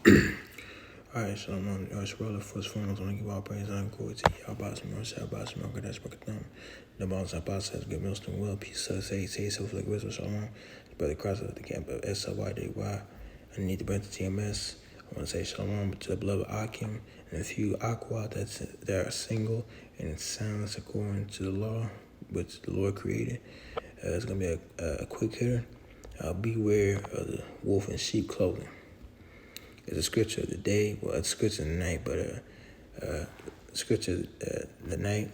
Alright, so I'm on Roller First Foremost. I want to give all praise and glory to you. About some mercy, about some God, that's Bakatan. The bounce of process, good milestone, well, peace, say, so for the wisdom, shalom. Brother Christ of the camp of SLYDY. I need to bring to TMS. I want to say shalom to the beloved Akim and a few Aqua that are single and in silence according to the law which the Lord created. It's going to be a quick hitter. Beware of the wolf in sheep clothing. It's a scripture of the day. Well, it's a scripture of the night, but scripture the night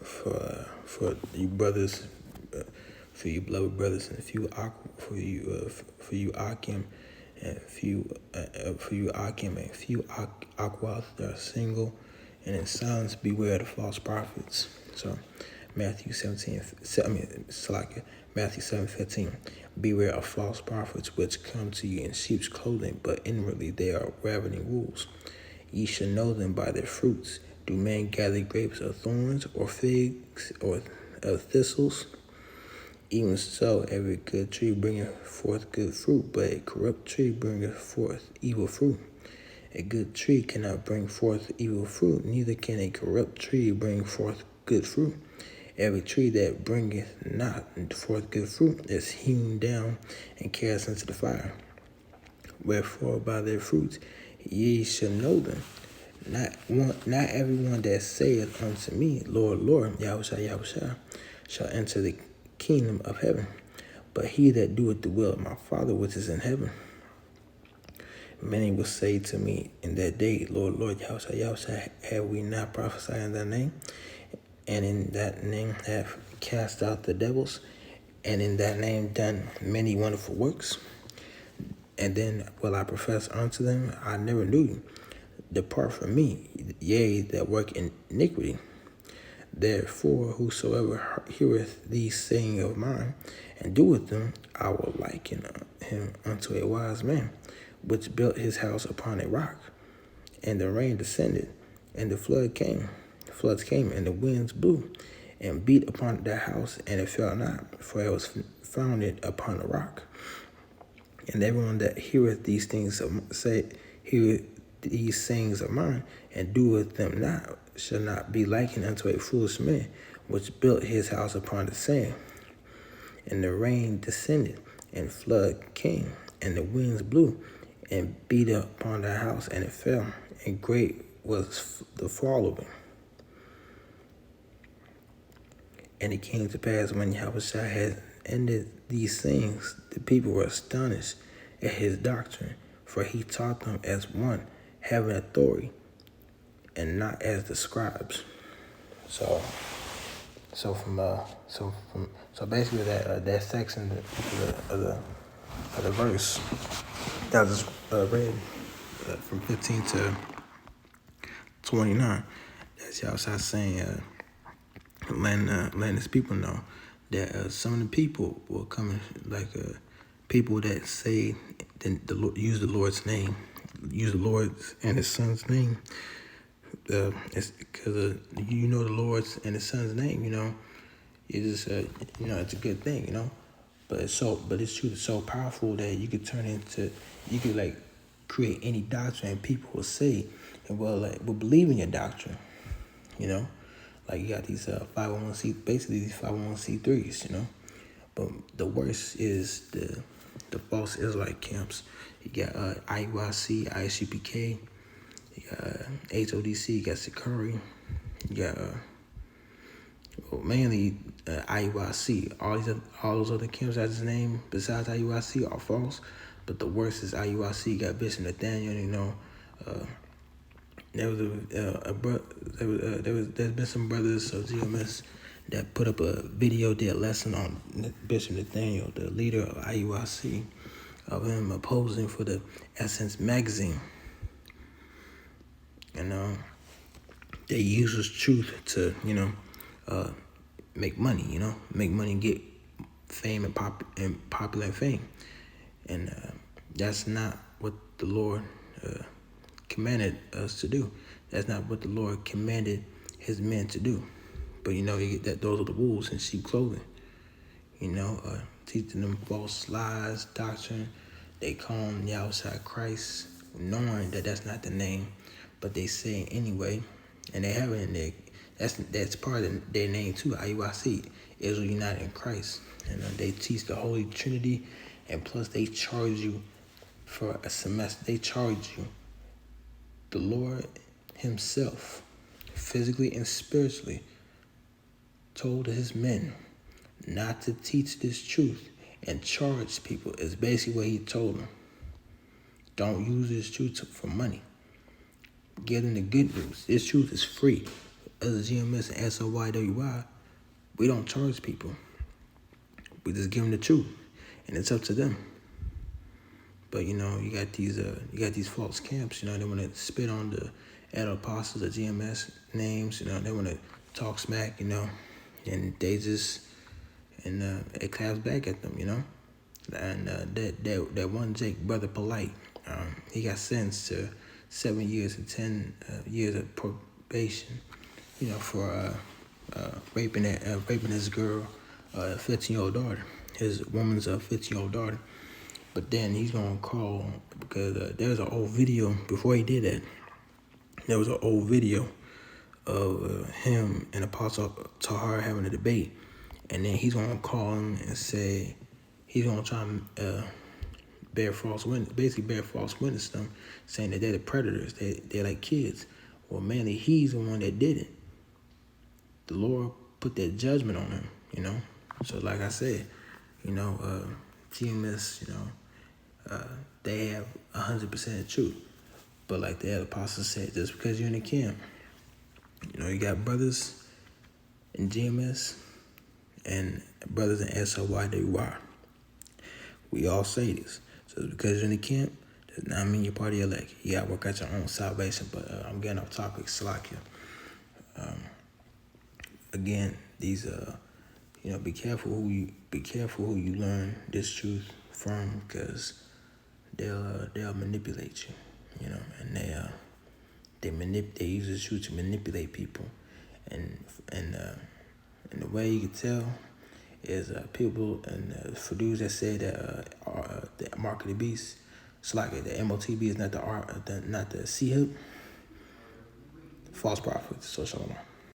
for you brothers, for you beloved brothers, and for you Akim, and for you Akim, and few Aquas that are single, and in silence beware of the false prophets. So Matthew 7:15. Beware of false prophets which come to you in sheep's clothing, but inwardly they are ravening wolves. Ye shall know them by their fruits. Do men gather grapes of thorns, or figs, or of thistles? Even so, every good tree bringeth forth good fruit, but a corrupt tree bringeth forth evil fruit. A good tree cannot bring forth evil fruit, neither can a corrupt tree bring forth good fruit. Every tree that bringeth not forth good fruit is hewn down and cast into the fire. Wherefore by their fruits ye shall know them. Not everyone that saith unto me, Lord, Lord, Yahushua, shall enter the kingdom of heaven, but he that doeth the will of my Father which is in heaven. Many will say to me in that day, Lord, Lord, Yahushua, have we not prophesied in thy name? And in that name have cast out the devils, and in that name done many wonderful works. And then will I profess unto them, I never knew you. Depart from me, ye that work in iniquity. Therefore, whosoever heareth these sayings of mine, and doeth them, I will liken him unto a wise man, which built his house upon a rock. And the rain descended, and the floods came, and the winds blew, and beat upon that house, and it fell not, for it was founded upon a rock. And everyone that heareth these things heareth these sayings of mine, and doeth them not, shall not be likened unto a foolish man, which built his house upon the sand. And the rain descended, and flood came, and the winds blew, and beat upon the house, and it fell, and great was the fall of it. And it came to pass, when Yahushua had ended these things, the people were astonished at his doctrine, for he taught them as one having authority, and not as the scribes. So basically that section of the verse that was read from 15 to 29. That's Yahushua saying, letting his people know that some of the people will come like people that say use the Lord's name, use the Lord's and his son's name. It's because you know the Lord's and his son's name, it just it's a good thing, but it's true, it's so powerful that you could like create any doctrine, and people will say, and will believe in your doctrine, like you got these 501c, basically these 501c3s, but the worst is the false Israelite camps. You got IUIC, ISUPK, you got HODC, you got Sakari, you got mainly IUIC. All those other camps I just named besides IUIC are false, but the worst is IUIC. You got Bishop Nathaniel, there's been some brothers of GMS that put up a video, did a lesson on Bishop Nathaniel, the leader of IUIC, of him opposing for the Essence magazine. They use his truth to, make money, and get fame and popular fame. And that's not what the Lord commanded us to do. That's not what the Lord commanded his men to do. But those are the wolves in sheep clothing. Teaching them false lies, doctrine They call him the outside Christ, knowing that that's not the name, but they say it anyway, and they have it in there. That's part of their name too. IUIC, Israel United in Christ, and they teach the Holy Trinity, and plus they charge you for a semester. They charge you. The Lord Himself, physically and spiritually, told His men not to teach this truth and charge people. Is basically what He told them. Don't use this truth for money. Get them the good news. This truth is free. As a GMS and SOYWY, we don't charge people. We just give them the truth, and it's up to them. But you got these false camps. They want to spit on the elder apostles, the GMS names. They want to talk smack. And they just it claps back at them. And that one Jake, Brother Polite, he got sentenced to 7 years and 10 years of probation. For raping his girl, 15-year-old daughter, his woman's 15-year-old daughter. But then he's gonna call because there was an old video before he did that. There was an old video of him and Apostle Tahar having a debate, and then he's gonna call him and say he's gonna try and bear false witness them, saying that they're the predators, they're like kids. Well, mainly he's the one that did it. The Lord put that judgment on him, So like I said, GMS, they have 100% truth. But like the apostle said, just because you're in the camp, you got brothers in GMS and brothers in SOYWY. We all say this. So because you're in the camp, does not mean you're part of the elect. You got to work out your own salvation. But I'm getting off topic, Salakia. Again, these be careful who you learn this truth from, because they'll manipulate you, and they use this truth to manipulate people, and the way you can tell is people, and for dudes that say that the mark of the beast, it's like the MOTB is not the C hip, false prophets. So shalom.